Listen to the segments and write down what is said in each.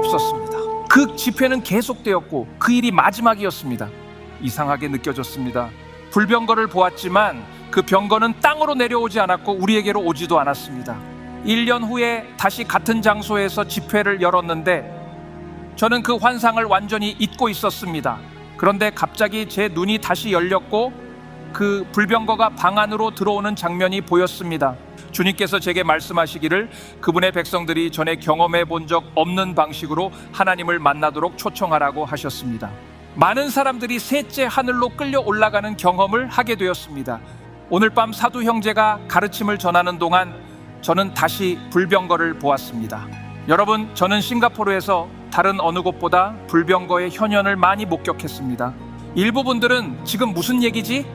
없었습니다. 그 집회는 계속되었고 그 일이 마지막이었습니다. 이상하게 느껴졌습니다. 불병거를 보았지만 그 병거는 땅으로 내려오지 않았고 우리에게로 오지도 않았습니다. 1년 후에 다시 같은 장소에서 집회를 열었는데 저는 그 환상을 완전히 잊고 있었습니다. 그런데 갑자기 제 눈이 다시 열렸고 그 불병거가 방 안으로 들어오는 장면이 보였습니다. 주님께서 제게 말씀하시기를 그분의 백성들이 전에 경험해 본 적 없는 방식으로 하나님을 만나도록 초청하라고 하셨습니다. 많은 사람들이 셋째 하늘로 끌려 올라가는 경험을 하게 되었습니다. 오늘 밤 사두 형제가 가르침을 전하는 동안 저는 다시 불병거를 보았습니다. 여러분, 저는 싱가포르에서 다른 어느 곳보다 불병거의 현현을 많이 목격했습니다. 일부 분들은 지금 무슨 얘기지?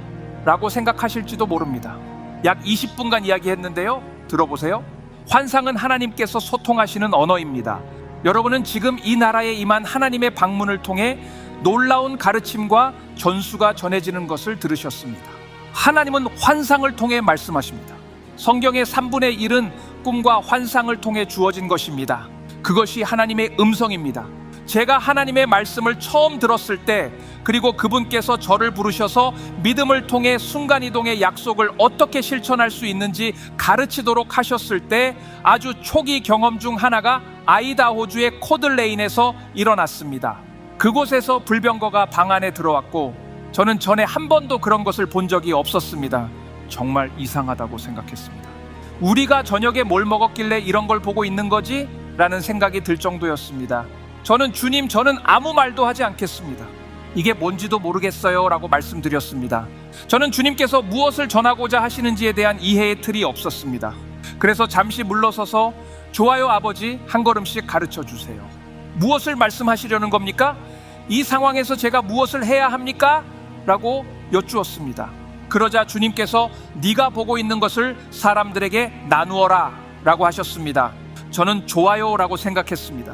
라고 생각하실지도 모릅니다. 약 20분간 이야기했는데요. 들어보세요. 환상은 하나님께서 소통하시는 언어입니다. 여러분은 지금 이 나라에 임한 하나님의 방문을 통해 놀라운 가르침과 전수가 전해지는 것을 들으셨습니다. 하나님은 환상을 통해 말씀하십니다. 성경의 3분의 1은 꿈과 환상을 통해 주어진 것입니다. 그것이 하나님의 음성입니다. 제가 하나님의 말씀을 처음 들었을 때, 그리고 그분께서 저를 부르셔서 믿음을 통해 순간이동의 약속을 어떻게 실천할 수 있는지 가르치도록 하셨을 때 아주 초기 경험 중 하나가 아이다호주의 코들레인에서 일어났습니다. 그곳에서 불병거가 방 안에 들어왔고 저는 전에 한 번도 그런 것을 본 적이 없었습니다. 정말 이상하다고 생각했습니다. 우리가 저녁에 뭘 먹었길래 이런 걸 보고 있는 거지? 라는 생각이 들 정도였습니다. 저는 주님, 저는 아무 말도 하지 않겠습니다. 이게 뭔지도 모르겠어요 라고 말씀드렸습니다. 저는 주님께서 무엇을 전하고자 하시는지에 대한 이해의 틀이 없었습니다. 그래서 잠시 물러서서 좋아요 아버지, 한 걸음씩 가르쳐 주세요. 무엇을 말씀하시려는 겁니까? 이 상황에서 제가 무엇을 해야 합니까? 라고 여쭈었습니다. 그러자 주님께서 네가 보고 있는 것을 사람들에게 나누어라 라고 하셨습니다. 저는 좋아요 라고 생각했습니다.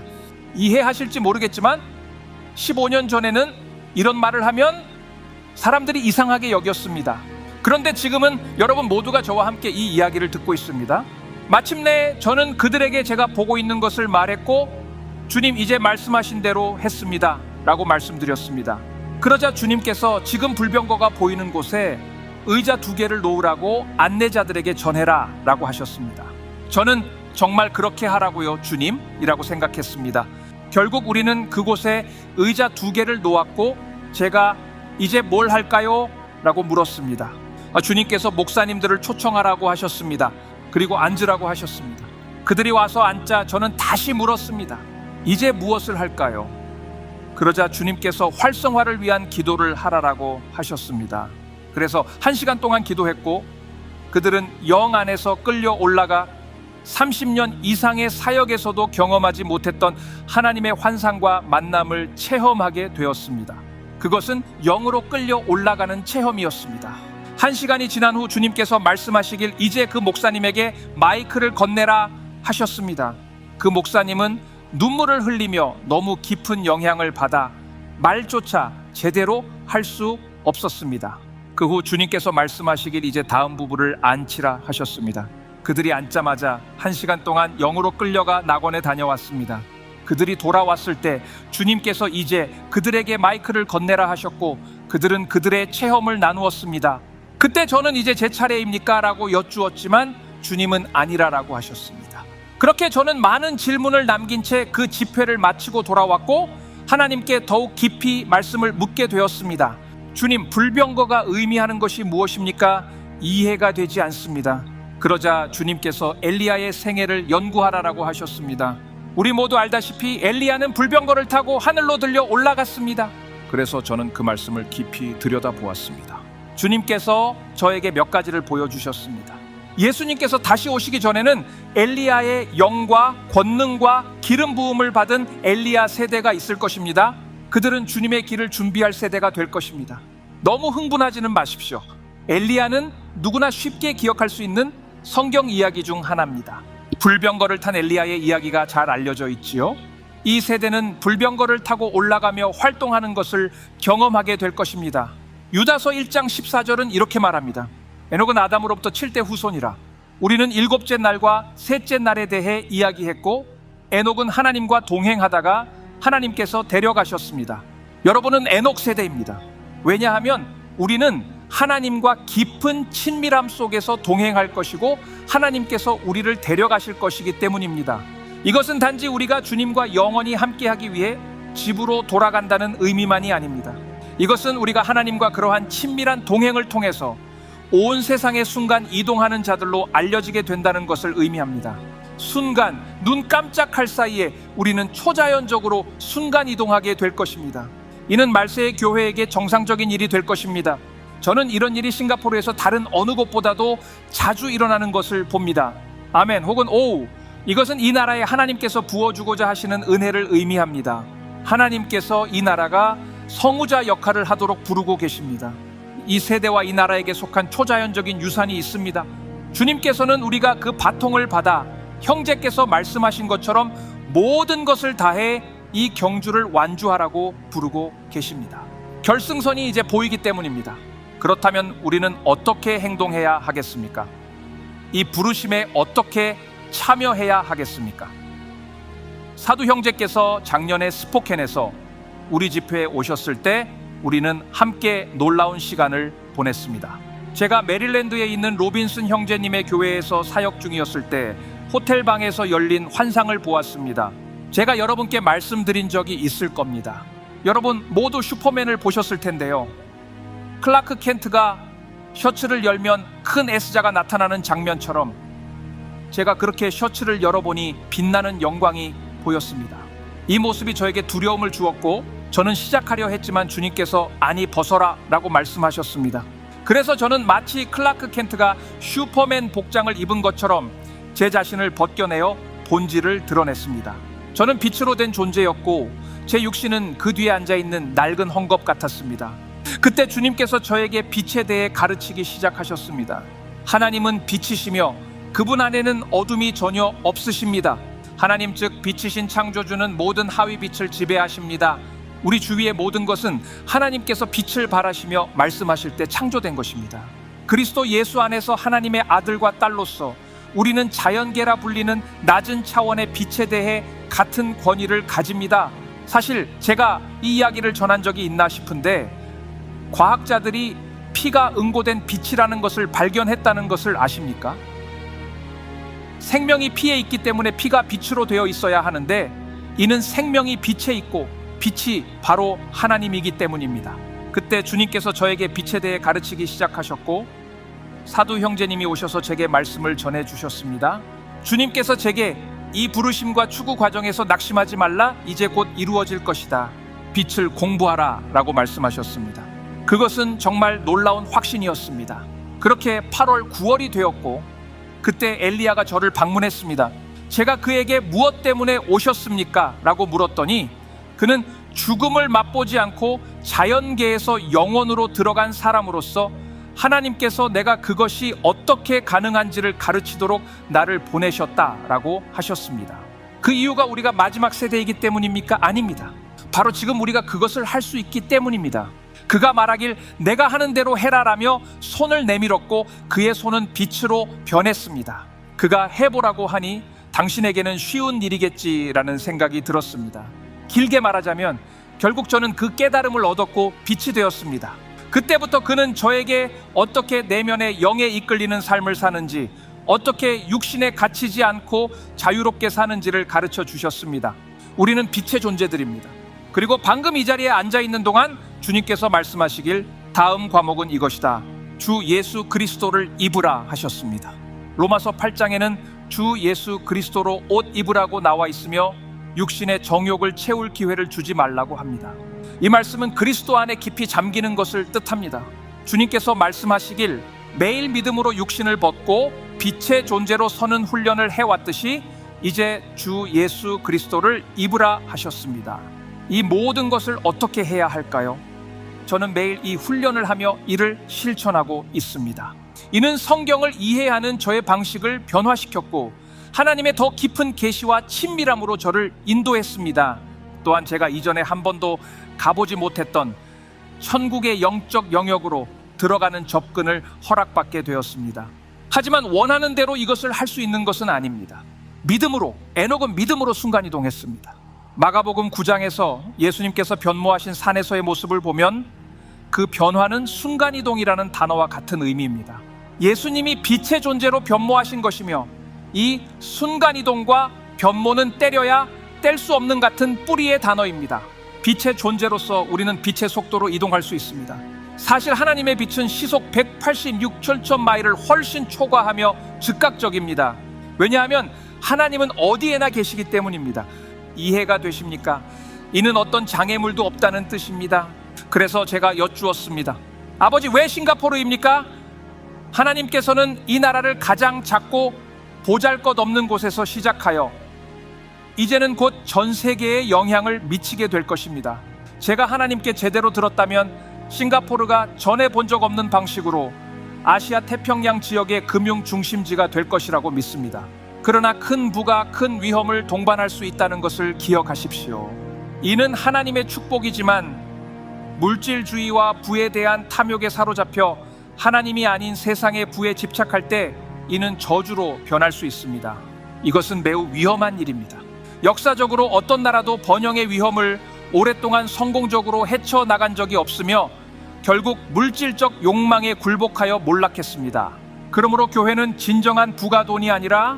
이해하실지 모르겠지만 15년 전에는 이런 말을 하면 사람들이 이상하게 여겼습니다. 그런데 지금은 여러분 모두가 저와 함께 이 이야기를 듣고 있습니다. 마침내 저는 그들에게 제가 보고 있는 것을 말했고 주님, 이제 말씀하신 대로 했습니다 라고 말씀드렸습니다. 그러자 주님께서 지금 불병거가 보이는 곳에 의자 2개를 놓으라고 안내자들에게 전해라 라고 하셨습니다. 저는 정말 그렇게 하라고요 주님? 이라고 생각했습니다. 결국 우리는 그곳에 의자 2개를 놓았고 제가 이제 뭘 할까요? 라고 물었습니다. 주님께서 목사님들을 초청하라고 하셨습니다. 그리고 앉으라고 하셨습니다. 그들이 와서 앉자 저는 다시 물었습니다. 이제 무엇을 할까요? 그러자 주님께서 활성화를 위한 기도를 하라고 하셨습니다. 그래서 1시간 동안 기도했고 그들은 영 안에서 끌려 올라가 30년 이상의 사역에서도 경험하지 못했던 하나님의 환상과 만남을 체험하게 되었습니다. 그것은 영으로 끌려 올라가는 체험이었습니다. 1시간이 지난 후 주님께서 말씀하시길 이제 그 목사님에게 마이크를 건네라 하셨습니다. 그 목사님은 눈물을 흘리며 너무 깊은 영향을 받아 말조차 제대로 할 수 없었습니다. 그 후 주님께서 말씀하시길 이제 다음 부부를 앉히라 하셨습니다. 그들이 앉자마자 1시간 동안 영으로 끌려가 낙원에 다녀왔습니다. 그들이 돌아왔을 때 주님께서 이제 그들에게 마이크를 건네라 하셨고 그들은 그들의 체험을 나누었습니다. 그때 저는 이제 제 차례입니까? 라고 여쭈었지만 주님은 아니라라고 하셨습니다. 그렇게 저는 많은 질문을 남긴 채 그 집회를 마치고 돌아왔고 하나님께 더욱 깊이 말씀을 묻게 되었습니다. 주님, 불병거가 의미하는 것이 무엇입니까? 이해가 되지 않습니다. 그러자 주님께서 엘리야의 생애를 연구하라라고 하셨습니다. 우리 모두 알다시피 엘리야는 불병거를 타고 하늘로 들려 올라갔습니다. 그래서 저는 그 말씀을 깊이 들여다보았습니다. 주님께서 저에게 몇 가지를 보여주셨습니다. 예수님께서 다시 오시기 전에는 엘리야의 영과 권능과 기름 부음을 받은 엘리야 세대가 있을 것입니다. 그들은 주님의 길을 준비할 세대가 될 것입니다. 너무 흥분하지는 마십시오. 엘리야는 누구나 쉽게 기억할 수 있는 성경 이야기 중 하나입니다. 불병거를 탄 엘리야의 이야기가 잘 알려져 있지요. 이 세대는 불병거를 타고 올라가며 활동하는 것을 경험하게 될 것입니다. 유다서 1장 14절은 이렇게 말합니다. 에녹은 아담으로부터 7대 후손이라. 우리는 7째 날과 셋째 날에 대해 이야기했고 에녹은 하나님과 동행하다가 하나님께서 데려가셨습니다. 여러분은 에녹 세대입니다. 왜냐하면 우리는 하나님과 깊은 친밀함 속에서 동행할 것이고 하나님께서 우리를 데려가실 것이기 때문입니다. 이것은 단지 우리가 주님과 영원히 함께하기 위해 집으로 돌아간다는 의미만이 아닙니다. 이것은 우리가 하나님과 그러한 친밀한 동행을 통해서 온 세상의 순간 이동하는 자들로 알려지게 된다는 것을 의미합니다. 순간 눈 깜짝할 사이에 우리는 초자연적으로 순간 이동하게 될 것입니다. 이는 말세의 교회에게 정상적인 일이 될 것입니다. 저는 이런 일이 싱가포르에서 다른 어느 곳보다도 자주 일어나는 것을 봅니다. 아멘. 혹은 오, 이것은 이 나라에 하나님께서 부어주고자 하시는 은혜를 의미합니다. 하나님께서 이 나라가 성우자 역할을 하도록 부르고 계십니다. 이 세대와 이 나라에게 속한 초자연적인 유산이 있습니다. 주님께서는 우리가 그 바통을 받아 형제께서 말씀하신 것처럼 모든 것을 다해 이 경주를 완주하라고 부르고 계십니다. 결승선이 이제 보이기 때문입니다. 그렇다면 우리는 어떻게 행동해야 하겠습니까? 이 부르심에 어떻게 참여해야 하겠습니까? 사두 형제께서 작년에 스포켄에서 우리 집회에 오셨을 때 우리는 함께 놀라운 시간을 보냈습니다. 제가 메릴랜드에 있는 로빈슨 형제님의 교회에서 사역 중이었을 때 호텔 방에서 열린 환상을 보았습니다. 제가 여러분께 말씀드린 적이 있을 겁니다. 여러분 모두 슈퍼맨을 보셨을 텐데요. 클라크 켄트가 셔츠를 열면 큰 S자가 나타나는 장면처럼 제가 그렇게 셔츠를 열어보니 빛나는 영광이 보였습니다. 이 모습이 저에게 두려움을 주었고 저는 시작하려 했지만 주님께서 아니 벗어라 라고 말씀하셨습니다. 그래서 저는 마치 클라크 켄트가 슈퍼맨 복장을 입은 것처럼 제 자신을 벗겨내어 본질을 드러냈습니다. 저는 빛으로 된 존재였고 제 육신은 그 뒤에 앉아있는 낡은 헝겊 같았습니다. 그때 주님께서 저에게 빛에 대해 가르치기 시작하셨습니다. 하나님은 빛이시며 그분 안에는 어둠이 전혀 없으십니다. 하나님 즉 빛이신 창조주는 모든 하위 빛을 지배하십니다. 우리 주위의 모든 것은 하나님께서 빛을 발하시며 말씀하실 때 창조된 것입니다. 그리스도 예수 안에서 하나님의 아들과 딸로서 우리는 자연계라 불리는 낮은 차원의 빛에 대해 같은 권위를 가집니다. 사실 제가 이 이야기를 전한 적이 있나 싶은데 과학자들이 피가 응고된 빛이라는 것을 발견했다는 것을 아십니까? 생명이 피에 있기 때문에 피가 빛으로 되어 있어야 하는데 이는 생명이 빛에 있고 빛이 바로 하나님이기 때문입니다. 그때 주님께서 저에게 빛에 대해 가르치기 시작하셨고 사두 형제님이 오셔서 제게 말씀을 전해주셨습니다. 주님께서 제게 이 부르심과 추구 과정에서 낙심하지 말라, 이제 곧 이루어질 것이다. 빛을 공부하라 라고 말씀하셨습니다. 그것은 정말 놀라운 확신이었습니다. 그렇게 8월 9월이 되었고 그때 엘리야가 저를 방문했습니다. 제가 그에게 무엇 때문에 오셨습니까? 라고 물었더니 그는 죽음을 맛보지 않고 자연계에서 영원으로 들어간 사람으로서 하나님께서 내가 그것이 어떻게 가능한지를 가르치도록 나를 보내셨다라고 하셨습니다. 그 이유가 우리가 마지막 세대이기 때문입니까? 아닙니다. 바로 지금 우리가 그것을 할 수 있기 때문입니다. 그가 말하길 내가 하는 대로 해라라며 손을 내밀었고 그의 손은 빛으로 변했습니다. 그가 해보라고 하니 당신에게는 쉬운 일이겠지라는 생각이 들었습니다. 길게 말하자면 결국 저는 그 깨달음을 얻었고 빛이 되었습니다. 그때부터 그는 저에게 어떻게 내면의 영에 이끌리는 삶을 사는지, 어떻게 육신에 갇히지 않고 자유롭게 사는지를 가르쳐 주셨습니다. 우리는 빛의 존재들입니다. 그리고 방금 이 자리에 앉아있는 동안 주님께서 말씀하시길 다음 과목은 이것이다. 주 예수 그리스도를 입으라 하셨습니다. 로마서 8장에는 주 예수 그리스도로 옷 입으라고 나와 있으며 육신의 정욕을 채울 기회를 주지 말라고 합니다. 이 말씀은 그리스도 안에 깊이 잠기는 것을 뜻합니다. 주님께서 말씀하시길 매일 믿음으로 육신을 벗고 빛의 존재로 서는 훈련을 해왔듯이 이제 주 예수 그리스도를 입으라 하셨습니다. 이 모든 것을 어떻게 해야 할까요? 저는 매일 이 훈련을 하며 이를 실천하고 있습니다. 이는 성경을 이해하는 저의 방식을 변화시켰고 하나님의 더 깊은 계시와 친밀함으로 저를 인도했습니다. 또한 제가 이전에 한 번도 가보지 못했던 천국의 영적 영역으로 들어가는 접근을 허락받게 되었습니다. 하지만 원하는 대로 이것을 할 수 있는 것은 아닙니다. 믿음으로, 에녹은 믿음으로 순간이동했습니다. 마가복음 9장에서 예수님께서 변모하신 산에서의 모습을 보면 그 변화는 순간이동이라는 단어와 같은 의미입니다. 예수님이 빛의 존재로 변모하신 것이며 이 순간이동과 변모는 때려야 뗄 수 없는 같은 뿌리의 단어입니다. 빛의 존재로서 우리는 빛의 속도로 이동할 수 있습니다. 사실 하나님의 빛은 시속 186천마일을 훨씬 초과하며 즉각적입니다. 왜냐하면 하나님은 어디에나 계시기 때문입니다. 이해가 되십니까? 이는 어떤 장애물도 없다는 뜻입니다. 그래서 제가 여쭈었습니다. 아버지, 왜 싱가포르입니까? 하나님께서는 이 나라를 가장 작고 보잘것없는 곳에서 시작하여 이제는 곧 전 세계에 영향을 미치게 될 것입니다. 제가 하나님께 제대로 들었다면 싱가포르가 전에 본 적 없는 방식으로 아시아 태평양 지역의 금융 중심지가 될 것이라고 믿습니다. 그러나 큰 부가 큰 위험을 동반할 수 있다는 것을 기억하십시오. 이는 하나님의 축복이지만 물질주의와 부에 대한 탐욕에 사로잡혀 하나님이 아닌 세상의 부에 집착할 때 이는 저주로 변할 수 있습니다. 이것은 매우 위험한 일입니다. 역사적으로 어떤 나라도 번영의 위험을 오랫동안 성공적으로 헤쳐나간 적이 없으며 결국 물질적 욕망에 굴복하여 몰락했습니다. 그러므로 교회는 진정한 부가 돈이 아니라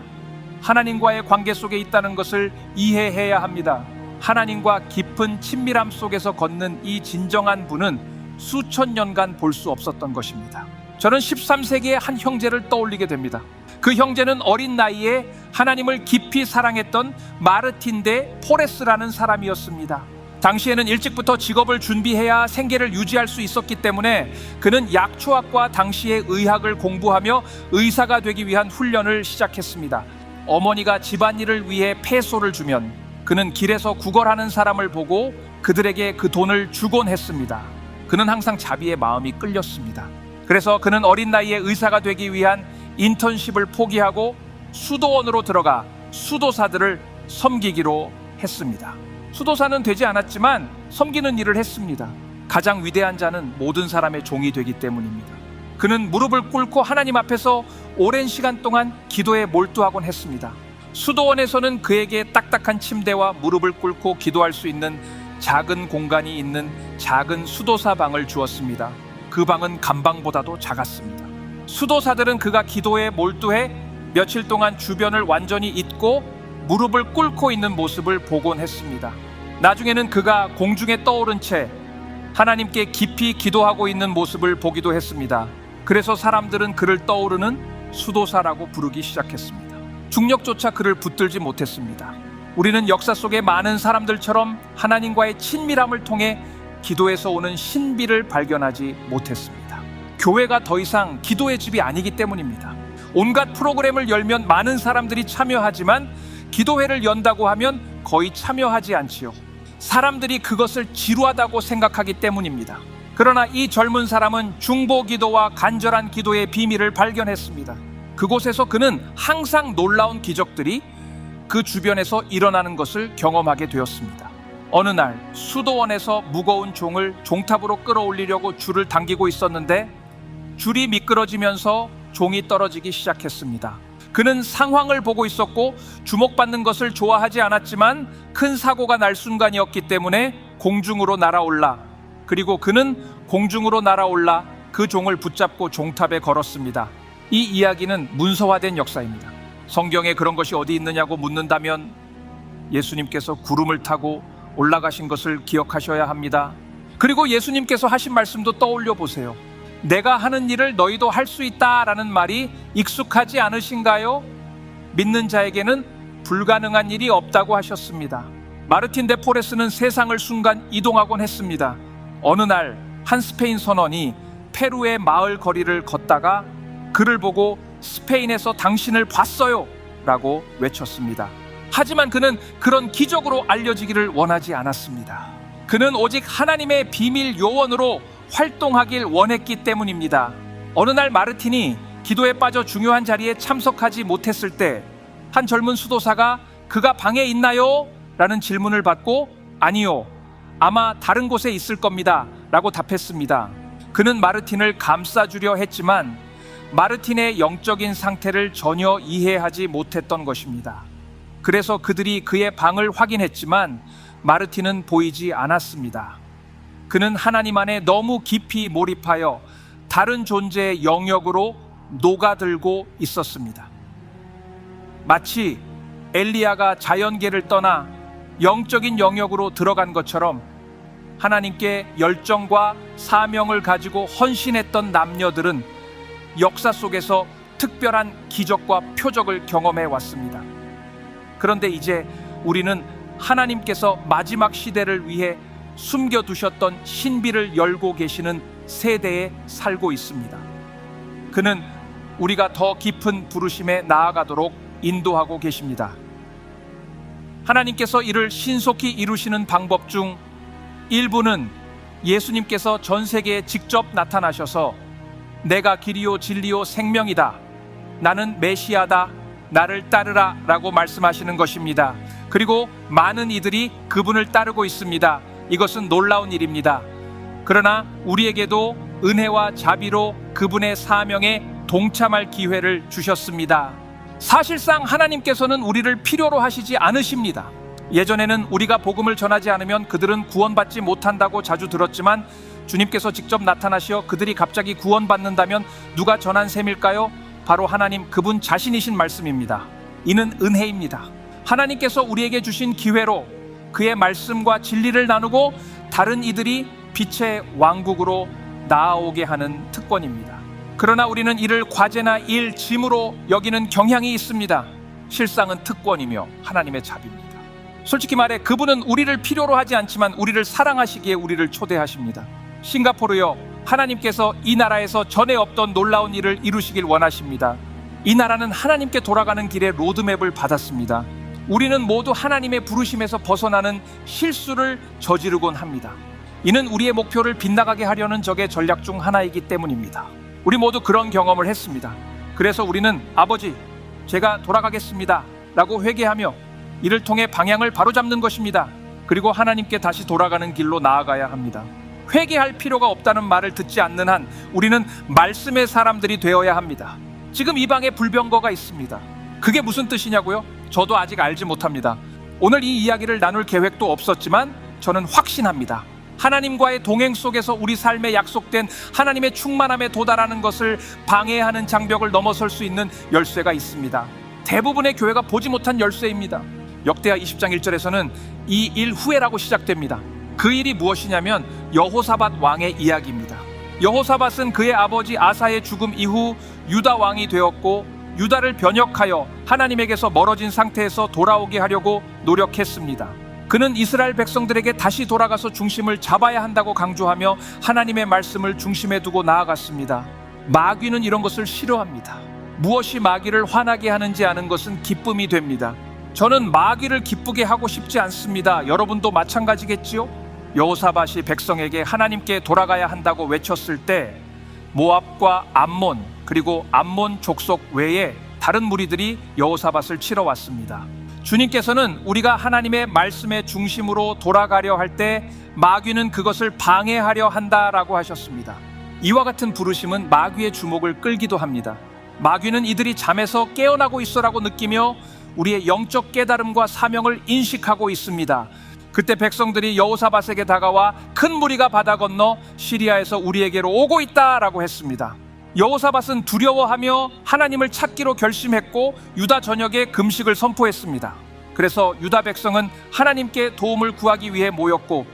하나님과의 관계 속에 있다는 것을 이해해야 합니다. 하나님과 깊은 친밀함 속에서 걷는 이 진정한 부는 수천 년간 볼 수 없었던 것입니다. 저는 13세기의 한 형제를 떠올리게 됩니다. 그 형제는 어린 나이에 하나님을 깊이 사랑했던 마르틴 데 포레스라는 사람이었습니다. 당시에는 일찍부터 직업을 준비해야 생계를 유지할 수 있었기 때문에 그는 약초학과 당시의 의학을 공부하며 의사가 되기 위한 훈련을 시작했습니다. 어머니가 집안일을 위해 폐소를 주면 그는 길에서 구걸하는 사람을 보고 그들에게 그 돈을 주곤 했습니다. 그는 항상 자비의 마음이 끌렸습니다. 그래서 그는 어린 나이에 의사가 되기 위한 인턴십을 포기하고 수도원으로 들어가 수도사들을 섬기기로 했습니다. 수도사는 되지 않았지만 섬기는 일을 했습니다. 가장 위대한 자는 모든 사람의 종이 되기 때문입니다. 그는 무릎을 꿇고 하나님 앞에서 오랜 시간 동안 기도에 몰두하곤 했습니다. 수도원에서는 그에게 딱딱한 침대와 무릎을 꿇고 기도할 수 있는 작은 공간이 있는 작은 수도사 방을 주었습니다. 그 방은 감방보다도 작았습니다. 수도사들은 그가 기도에 몰두해 며칠 동안 주변을 완전히 잊고 무릎을 꿇고 있는 모습을 보곤 했습니다. 나중에는 그가 공중에 떠오른 채 하나님께 깊이 기도하고 있는 모습을 보기도 했습니다. 그래서 사람들은 그를 떠오르는 수도사라고 부르기 시작했습니다. 중력조차 그를 붙들지 못했습니다. 우리는 역사 속의 많은 사람들처럼 하나님과의 친밀함을 통해 기도에서 오는 신비를 발견하지 못했습니다. 교회가 더 이상 기도의 집이 아니기 때문입니다. 온갖 프로그램을 열면 많은 사람들이 참여하지만 기도회를 연다고 하면 거의 참여하지 않지요. 사람들이 그것을 지루하다고 생각하기 때문입니다. 그러나 이 젊은 사람은 중보 기도와 간절한 기도의 비밀을 발견했습니다. 그곳에서 그는 항상 놀라운 기적들이 그 주변에서 일어나는 것을 경험하게 되었습니다. 어느 날 수도원에서 무거운 종을 종탑으로 끌어올리려고 줄을 당기고 있었는데 줄이 미끄러지면서 종이 떨어지기 시작했습니다. 그는 상황을 보고 있었고 주목받는 것을 좋아하지 않았지만 큰 사고가 날 순간이었기 때문에 공중으로 날아올라 그리고 그는 공중으로 날아올라 그 종을 붙잡고 종탑에 걸었습니다. 이 이야기는 문서화된 역사입니다. 성경에 그런 것이 어디 있느냐고 묻는다면 예수님께서 구름을 타고 올라가신 것을 기억하셔야 합니다. 그리고 예수님께서 하신 말씀도 떠올려 보세요. 내가 하는 일을 너희도 할 수 있다라는 말이 익숙하지 않으신가요? 믿는 자에게는 불가능한 일이 없다고 하셨습니다. 마르틴 데 포레스는 세상을 순간 이동하곤 했습니다. 어느 날 한 스페인 선원이 페루의 마을 거리를 걷다가 그를 보고 스페인에서 당신을 봤어요 라고 외쳤습니다. 하지만 그는 그런 기적으로 알려지기를 원하지 않았습니다. 그는 오직 하나님의 비밀 요원으로 활동하길 원했기 때문입니다. 어느 날 마르틴이 기도에 빠져 중요한 자리에 참석하지 못했을 때 한 젊은 수도사가 그가 방에 있나요? 라는 질문을 받고 아니요, 아마 다른 곳에 있을 겁니다 라고 답했습니다. 그는 마르틴을 감싸주려 했지만 마르틴의 영적인 상태를 전혀 이해하지 못했던 것입니다. 그래서 그들이 그의 방을 확인했지만 마르티는 보이지 않았습니다. 그는 하나님 안에 너무 깊이 몰입하여 다른 존재의 영역으로 녹아들고 있었습니다. 마치 엘리야가 자연계를 떠나 영적인 영역으로 들어간 것처럼 하나님께 열정과 사명을 가지고 헌신했던 남녀들은 역사 속에서 특별한 기적과 표적을 경험해 왔습니다. 그런데 이제 우리는 하나님께서 마지막 시대를 위해 숨겨두셨던 신비를 열고 계시는 세대에 살고 있습니다. 그는 우리가 더 깊은 부르심에 나아가도록 인도하고 계십니다. 하나님께서 이를 신속히 이루시는 방법 중 일부는 예수님께서 전 세계에 직접 나타나셔서 내가 길이요 진리요 생명이다, 나는 메시아다, 나를 따르라 라고 말씀하시는 것입니다. 그리고 많은 이들이 그분을 따르고 있습니다. 이것은 놀라운 일입니다. 그러나 우리에게도 은혜와 자비로 그분의 사명에 동참할 기회를 주셨습니다. 사실상 하나님께서는 우리를 필요로 하시지 않으십니다. 예전에는 우리가 복음을 전하지 않으면 그들은 구원받지 못한다고 자주 들었지만 주님께서 직접 나타나시어 그들이 갑자기 구원받는다면 누가 전한 셈일까요? 바로 하나님 그분 자신이신 말씀입니다. 이는 은혜입니다. 하나님께서 우리에게 주신 기회로 그의 말씀과 진리를 나누고 다른 이들이 빛의 왕국으로 나아오게 하는 특권입니다. 그러나 우리는 이를 과제나 일, 짐으로 여기는 경향이 있습니다. 실상은 특권이며 하나님의 자비입니다. 솔직히 말해 그분은 우리를 필요로 하지 않지만 우리를 사랑하시기에 우리를 초대하십니다. 싱가포르요, 하나님께서 이 나라에서 전에 없던 놀라운 일을 이루시길 원하십니다. 이 나라는 하나님께 돌아가는 길에 로드맵을 받았습니다. 우리는 모두 하나님의 부르심에서 벗어나는 실수를 저지르곤 합니다. 이는 우리의 목표를 빗나가게 하려는 적의 전략 중 하나이기 때문입니다. 우리 모두 그런 경험을 했습니다. 그래서 우리는 아버지, 제가 돌아가겠습니다 라고 회개하며 이를 통해 방향을 바로잡는 것입니다. 그리고 하나님께 다시 돌아가는 길로 나아가야 합니다. 회개할 필요가 없다는 말을 듣지 않는 한 우리는 말씀의 사람들이 되어야 합니다. 지금 이 방에 불병거가 있습니다. 그게 무슨 뜻이냐고요? 저도 아직 알지 못합니다. 오늘 이 이야기를 나눌 계획도 없었지만 저는 확신합니다. 하나님과의 동행 속에서 우리 삶에 약속된 하나님의 충만함에 도달하는 것을 방해하는 장벽을 넘어설 수 있는 열쇠가 있습니다. 대부분의 교회가 보지 못한 열쇠입니다. 역대하 20장 1절에서는 이 일 후에라고 시작됩니다. 그 일이 무엇이냐면 여호사밧 왕의 이야기입니다. 여호사밧은 그의 아버지 아사의 죽음 이후 유다 왕이 되었고 유다를 변혁하여 하나님에게서 멀어진 상태에서 돌아오게 하려고 노력했습니다. 그는 이스라엘 백성들에게 다시 돌아가서 중심을 잡아야 한다고 강조하며 하나님의 말씀을 중심에 두고 나아갔습니다. 마귀는 이런 것을 싫어합니다. 무엇이 마귀를 화나게 하는지 아는 것은 기쁨이 됩니다. 저는 마귀를 기쁘게 하고 싶지 않습니다. 여러분도 마찬가지겠지요? 여호사밧이 백성에게 하나님께 돌아가야 한다고 외쳤을 때 모압과 암몬, 그리고 암몬 족속 외에 다른 무리들이 여호사밧을 치러 왔습니다. 주님께서는 우리가 하나님의 말씀의 중심으로 돌아가려 할 때 마귀는 그것을 방해하려 한다라고 하셨습니다. 이와 같은 부르심은 마귀의 주목을 끌기도 합니다. 마귀는 이들이 잠에서 깨어나고 있어라고 느끼며 우리의 영적 깨달음과 사명을 인식하고 있습니다. 그때 백성들이 여호사밧에게 다가와 큰 무리가 바다 건너 시리아에서 우리에게로 오고 있다라고 했습니다. 여호사밧은 두려워하며 하나님을 찾기로 결심했고 유다 전역에 금식을 선포했습니다. 그래서 유다 백성은 하나님께 도움을 구하기 위해 모였고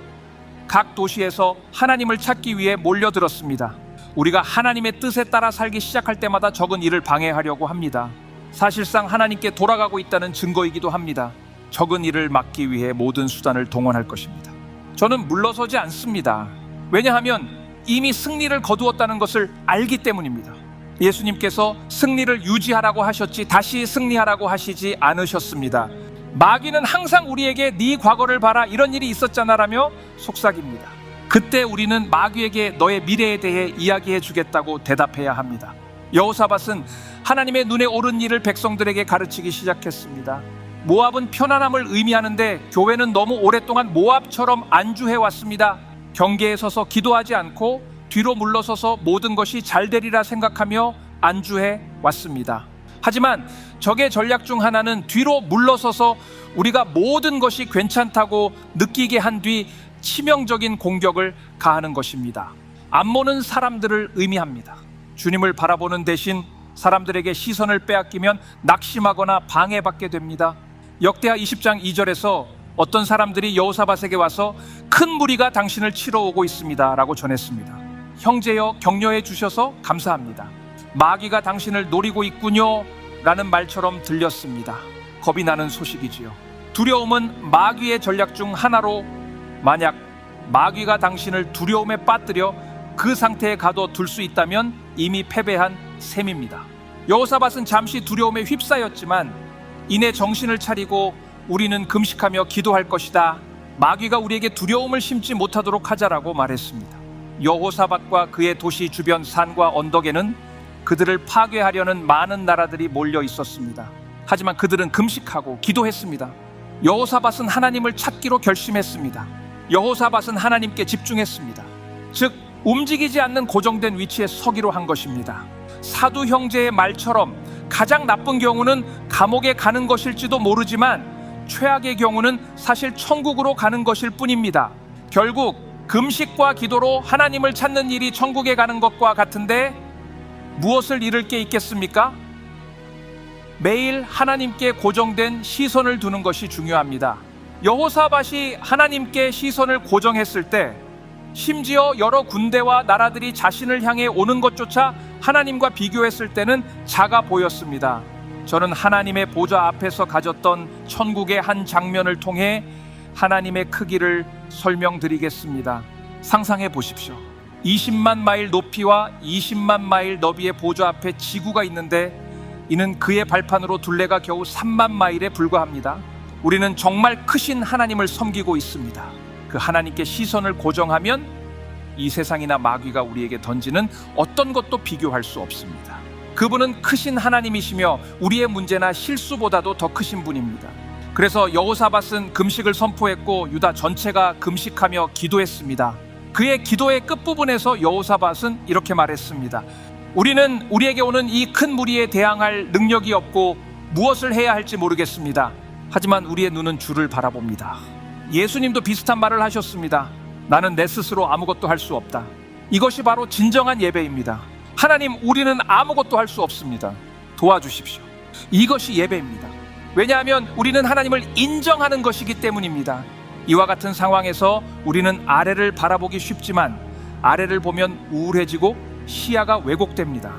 각 도시에서 하나님을 찾기 위해 몰려들었습니다. 우리가 하나님의 뜻에 따라 살기 시작할 때마다 적은 이를 방해하려고 합니다. 사실상 하나님께 돌아가고 있다는 증거이기도 합니다. 적은 일을 막기 위해 모든 수단을 동원할 것입니다. 저는 물러서지 않습니다. 왜냐하면 이미 승리를 거두었다는 것을 알기 때문입니다. 예수님께서 승리를 유지하라고 하셨지 다시 승리하라고 하시지 않으셨습니다. 마귀는 항상 우리에게 네 과거를 봐라, 이런 일이 있었잖아라며 속삭입니다. 그때 우리는 마귀에게 너의 미래에 대해 이야기해 주겠다고 대답해야 합니다. 여호사밧은 하나님의 눈에 옳은 일을 백성들에게 가르치기 시작했습니다. 모압은 편안함을 의미하는데 교회는 너무 오랫동안 모압처럼 안주해 왔습니다. 경계에 서서 기도하지 않고 뒤로 물러서서 모든 것이 잘 되리라 생각하며 안주해 왔습니다. 하지만 적의 전략 중 하나는 뒤로 물러서서 우리가 모든 것이 괜찮다고 느끼게 한 뒤 치명적인 공격을 가하는 것입니다. 안모는 사람들을 의미합니다. 주님을 바라보는 대신 사람들에게 시선을 빼앗기면 낙심하거나 방해받게 됩니다. 역대하 20장 2절에서 어떤 사람들이 여호사밧에게 와서 큰 무리가 당신을 치러 오고 있습니다 라고 전했습니다. 형제여, 격려해 주셔서 감사합니다. 마귀가 당신을 노리고 있군요 라는 말처럼 들렸습니다. 겁이 나는 소식이지요. 두려움은 마귀의 전략 중 하나로, 만약 마귀가 당신을 두려움에 빠뜨려 그 상태에 가둬둘 수 있다면 이미 패배한 셈입니다. 여호사밧은 잠시 두려움에 휩싸였지만 이내 정신을 차리고 우리는 금식하며 기도할 것이다. 마귀가 우리에게 두려움을 심지 못하도록 하자라고 말했습니다. 여호사밧과 그의 도시 주변 산과 언덕에는 그들을 파괴하려는 많은 나라들이 몰려 있었습니다. 하지만 그들은 금식하고 기도했습니다. 여호사밧은 하나님을 찾기로 결심했습니다. 여호사밧은 하나님께 집중했습니다. 즉, 움직이지 않는 고정된 위치에 서기로 한 것입니다. 사두 형제의 말처럼 가장 나쁜 경우는 감옥에 가는 것일지도 모르지만 최악의 경우는 사실 천국으로 가는 것일 뿐입니다. 결국 금식과 기도로 하나님을 찾는 일이 천국에 가는 것과 같은데 무엇을 잃을 게 있겠습니까? 매일 하나님께 고정된 시선을 두는 것이 중요합니다. 여호사밧이 하나님께 시선을 고정했을 때 심지어 여러 군대와 나라들이 자신을 향해 오는 것조차 하나님과 비교했을 때는 작아 보였습니다. 저는 하나님의 보좌 앞에서 가졌던 천국의 한 장면을 통해 하나님의 크기를 설명드리겠습니다. 상상해 보십시오. 20만 마일 높이와 20만 마일 너비의 보좌 앞에 지구가 있는데 이는 그의 발판으로 둘레가 겨우 3만 마일에 불과합니다. 우리는 정말 크신 하나님을 섬기고 있습니다. 그 하나님께 시선을 고정하면 이 세상이나 마귀가 우리에게 던지는 어떤 것도 비교할 수 없습니다. 그분은 크신 하나님이시며 우리의 문제나 실수보다도 더 크신 분입니다. 그래서 여호사밧은 금식을 선포했고 유다 전체가 금식하며 기도했습니다. 그의 기도의 끝부분에서 여호사밧은 이렇게 말했습니다. 우리는 우리에게 오는 이 큰 무리에 대항할 능력이 없고 무엇을 해야 할지 모르겠습니다. 하지만 우리의 눈은 주를 바라봅니다. 예수님도 비슷한 말을 하셨습니다. 나는 내 스스로 아무것도 할 수 없다. 이것이 바로 진정한 예배입니다. 하나님, 우리는 아무것도 할 수 없습니다. 도와주십시오. 이것이 예배입니다. 왜냐하면 우리는 하나님을 인정하는 것이기 때문입니다. 이와 같은 상황에서 우리는 아래를 바라보기 쉽지만 아래를 보면 우울해지고 시야가 왜곡됩니다.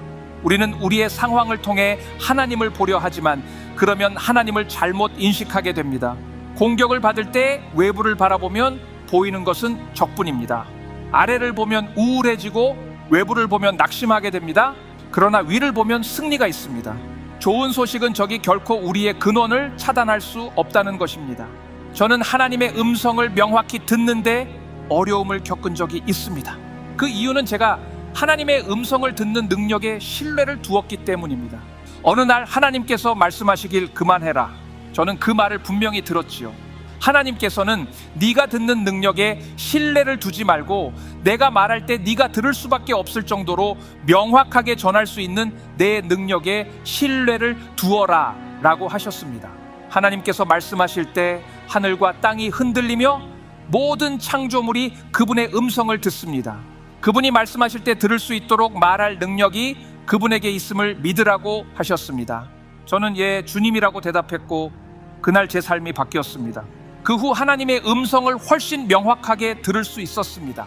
우리는 우리의 상황을 통해 하나님을 보려 하지만 그러면 하나님을 잘못 인식하게 됩니다. 공격을 받을 때 외부를 바라보면 보이는 것은 적뿐입니다. 아래를 보면 우울해지고 외부를 보면 낙심하게 됩니다. 그러나 위를 보면 승리가 있습니다. 좋은 소식은 저기 결코 우리의 근원을 차단할 수 없다는 것입니다. 저는 하나님의 음성을 명확히 듣는데 어려움을 겪은 적이 있습니다. 그 이유는 제가 하나님의 음성을 듣는 능력에 신뢰를 두었기 때문입니다. 어느 날 하나님께서 말씀하시길 그만해라. 저는 그 말을 분명히 들었지요. 하나님께서는 네가 듣는 능력에 신뢰를 두지 말고 내가 말할 때 네가 들을 수밖에 없을 정도로 명확하게 전할 수 있는 내 능력에 신뢰를 두어라 라고 하셨습니다. 하나님께서 말씀하실 때 하늘과 땅이 흔들리며 모든 창조물이 그분의 음성을 듣습니다. 그분이 말씀하실 때 들을 수 있도록 말할 능력이 그분에게 있음을 믿으라고 하셨습니다. 저는 예, 주님이라고 대답했고 그날 제 삶이 바뀌었습니다. 그 후 하나님의 음성을 훨씬 명확하게 들을 수 있었습니다.